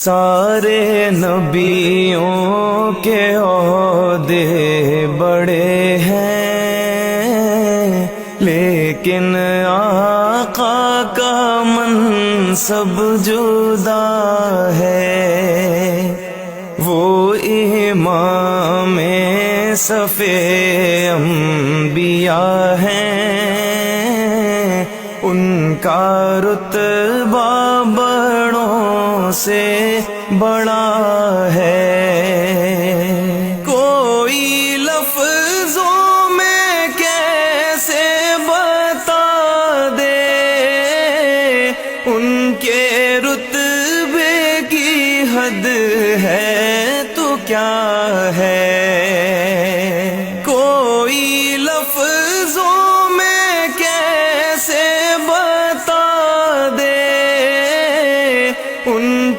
سارے نبیوں کے عہدے بڑے ہیں، لیکن آقا کا منصب جدا ہے۔ وہ امام صف انبیاء ہیں، ان کا رتبہ بڑوں سے بڑا ہے۔ کوئی لفظوں میں کیسے بتا دے ان کے رتبے کی حد ہے تو کیا ہے۔